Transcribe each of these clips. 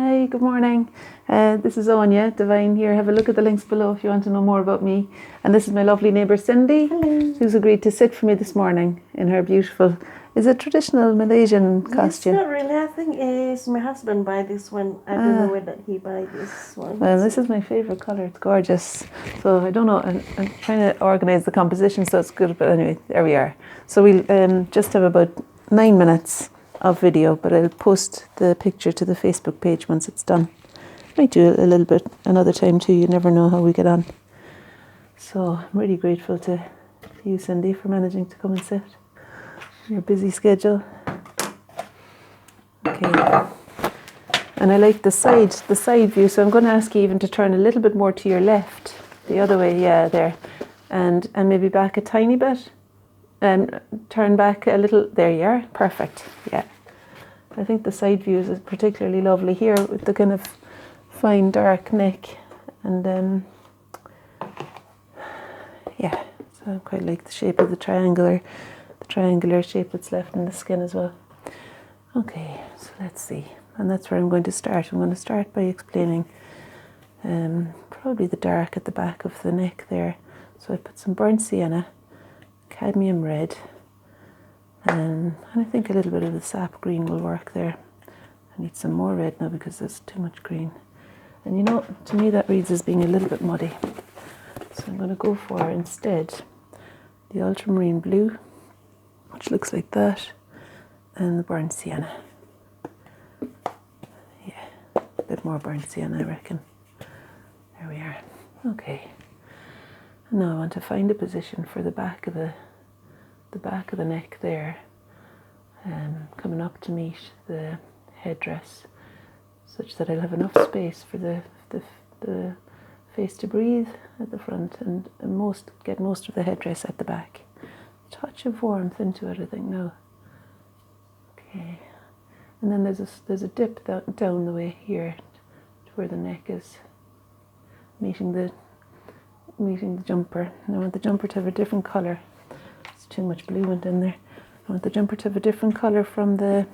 Hi, good morning. This is Aine, Divine here. Have a look at the links below if you want to know more about me. And this is my lovely neighbour Cindy, who's agreed to sit for me this morning in her beautiful, is it traditional Malaysian costume? It's not really. I think it's my husband buy this one. I don't know whether he buy this one. Well, this is my favourite colour. It's gorgeous. So I don't know. I'm trying to organise the composition so it's good. But anyway, there we are. So we'll just have about 9 minutes of video, but I'll post the picture to the Facebook page once it's done. Might do a little bit another time too. You never know how we get on. So I'm really grateful to you, Cindy, for managing to come and sit. Your busy schedule. Okay. And I like the side view, so I'm going to ask you even to turn a little bit more to your left, the other way, yeah, there, and maybe back a tiny bit, and turn back a little. There you are, perfect. Yeah, I think the side view is particularly lovely here with the kind of fine dark neck, and yeah, so I quite like the shape of the triangular shape that's left in the skin as well. Okay, so let's see. And that's where I'm going to start. I'm going to start by explaining probably the dark at the back of the neck there. So I put some burnt sienna, cadmium red, and I think a little bit of the sap green will work there. I need some more red now because there's too much green. And you know, to me that reads as being a little bit muddy. So I'm going to go for instead the ultramarine blue, which looks like that, and the burnt sienna. A bit more burnt sienna, I reckon. There we are. Okay. And now I want to find a position for the back of the neck there, coming up to meet the headdress, such that I'll have enough space for the face to breathe at the front, and get most of the headdress at the back. Touch of warmth into it, I think now. Okay. And then there's a dip down the way here to where the neck is meeting the jumper. And I want the jumper to have a different colour. It's too much blue went in there. I want the jumper to have a different colour from the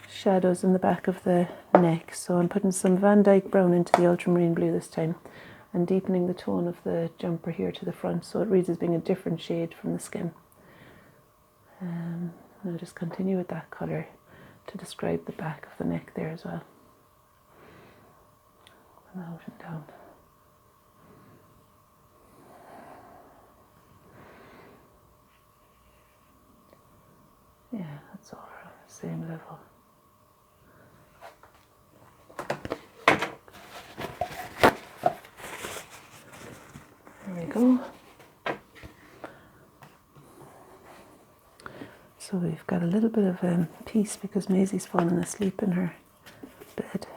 shadows in the back of the neck. So I'm putting some Van Dyke brown into the ultramarine blue this time, and deepening the tone of the jumper here to the front, so it reads as being a different shade from the skin. And I'll just continue with that colour to describe the back of the neck there as well. And out and down. Yeah, that's all around the same level. There we go. So we've got a little bit of peace because Maisie's fallen asleep in her bed,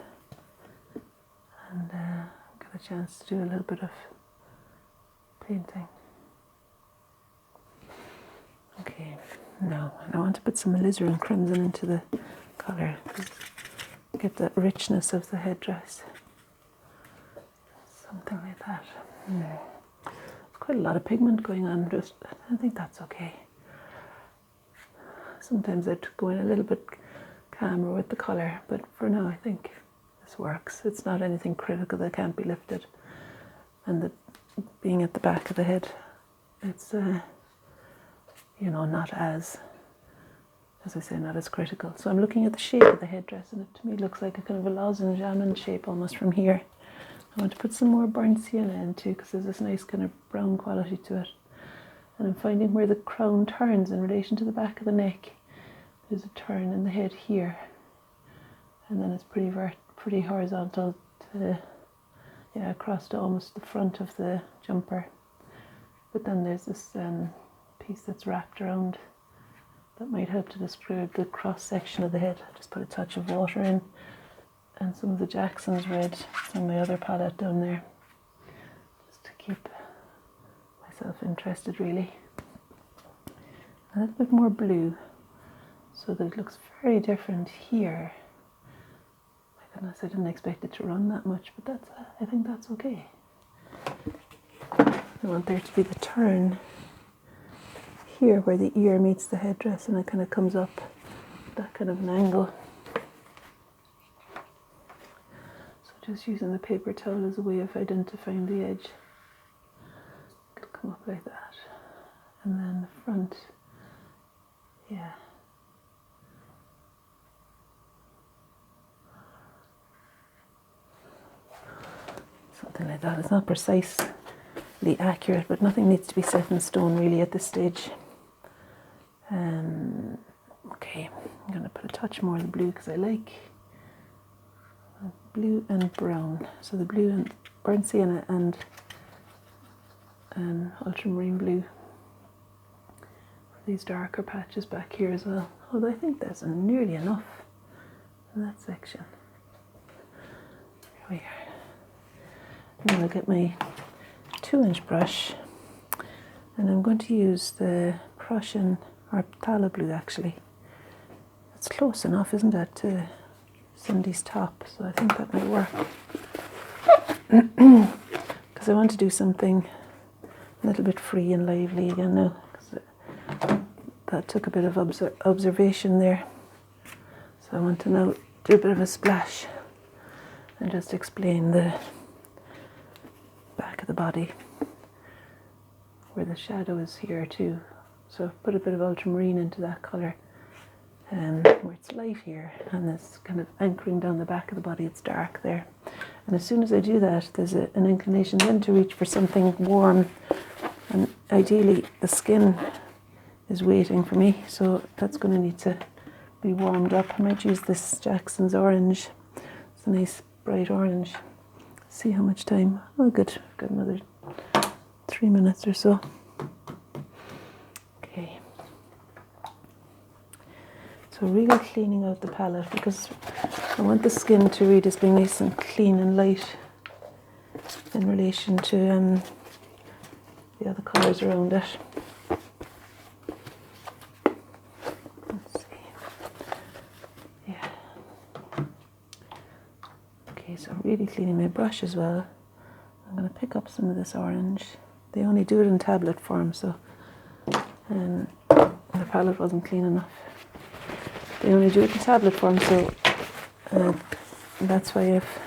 and got a chance to do a little bit of painting. Okay, now I want to put some alizarin crimson into the colour, get that richness of the headdress, something like that. There's quite a lot of pigment going on. I think that's okay. Sometimes I'd go in a little bit calmer with the colour, but for now I think this works. It's not anything critical that can't be lifted. And being at the back of the head, it's, not as I say, not as critical. So I'm looking at the shape of the headdress, and it to me looks like a kind of a lozenge almond shape almost from here. I want to put some more burnt sienna in too, because there's this nice kind of brown quality to it. And I'm finding where the crown turns in relation to the back of the neck. There's a turn in the head here, and then it's pretty horizontal to, across to almost the front of the jumper. But then there's this piece that's wrapped around that might help to describe the cross section of the head. I just put a touch of water in, and some of the Jackson's red on my other palette down there, just to keep myself interested really. A little bit more blue, so that it looks very different here. My goodness, I didn't expect it to run that much, but I think that's okay. I want there to be the turn here where the ear meets the headdress, and it kind of comes up that kind of an angle. just using the paper towel as a way of identifying the edge. It'll come up like that. And then the front, yeah. Something like that. It's not precisely accurate, but nothing needs to be set in stone really at this stage. Okay, I'm going to put a touch more of the blue because I like blue and brown. So the blue and burnt sienna and ultramarine blue for these darker patches back here as well. Although I think there's nearly enough in that section. Here we are. Now I'll get my 2-inch brush and I'm going to use the Prussian or phthalo blue actually. It's close enough, isn't it, to Cindy's top, so I think that might work. Because I want to do something a little bit free and lively again now. That took a bit of observation there. So I want to now do a bit of a splash and just explain the back of the body where the shadow is here too. So I've put a bit of ultramarine into that colour where it's light here and it's kind of anchoring down the back of the body, it's dark there. And as soon as I do that, there's an inclination then to reach for something warm, and ideally the skin is waiting for me, so that's going to need to be warmed up. I might use this Jackson's orange. It's a nice bright orange. See how much time. Oh good, I've got another 3 minutes or so. Okay, so really cleaning out the palette because I want the skin to read as being nice and clean and light in relation to the other colours around it. Let's see. Yeah. Okay, so really cleaning my brush as well. I'm going to pick up some of this orange. They only do it in tablet form, so the palette wasn't clean enough. They only do it in tablet form, so that's why I've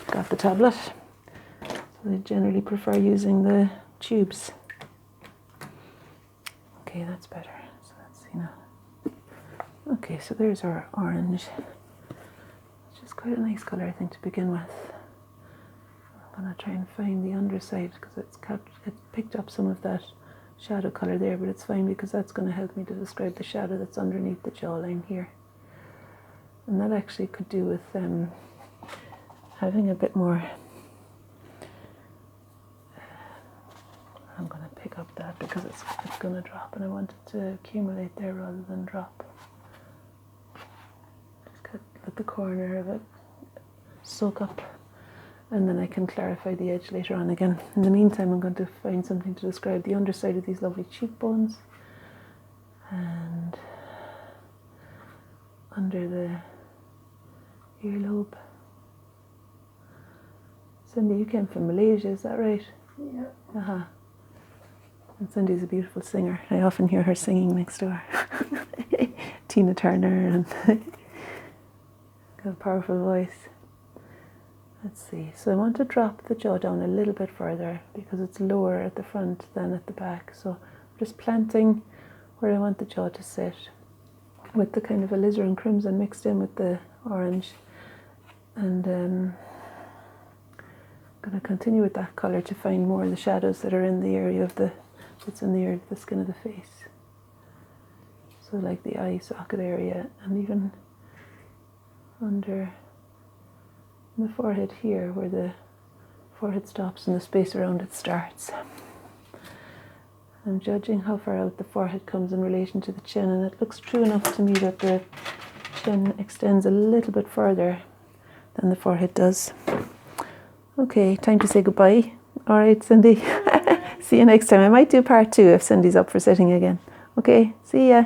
got the tablet. So they generally prefer using the tubes. Okay, that's better. So let's see now. Okay, so there's our orange. It's just quite a nice colour, I think, to begin with. I'm going to try and find the underside because it picked up some of that shadow colour there, but it's fine because that's going to help me to describe the shadow that's underneath the jawline here. And that actually could do with having a bit more. I'm going to pick up that because it's going to drop and I want it to accumulate there rather than drop. Just let the corner of it soak up and then I can clarify the edge later on again. In the meantime, I'm going to find something to describe the underside of these lovely cheekbones and under the earlobe. Cindy, you came from Malaysia, is that right? Yeah. Uh-huh. And Cindy's a beautiful singer. I often hear her singing next door. Tina Turner, and got a powerful voice. Let's see. So I want to drop the jaw down a little bit further because it's lower at the front than at the back. So I'm just planting where I want the jaw to sit with the kind of alizarin crimson mixed in with the orange. And I'm going to continue with that colour to find more of the shadows that are in the area of the skin of the face. So like the eye socket area and even under the forehead here where the forehead stops and the space around it starts. I'm judging how far out the forehead comes in relation to the chin, and it looks true enough to me that the chin extends a little bit further than the forehead does. Okay, time to say goodbye. All right, Cindy. See you next time. I might do part 2 if Cindy's up for sitting again. Okay, see ya.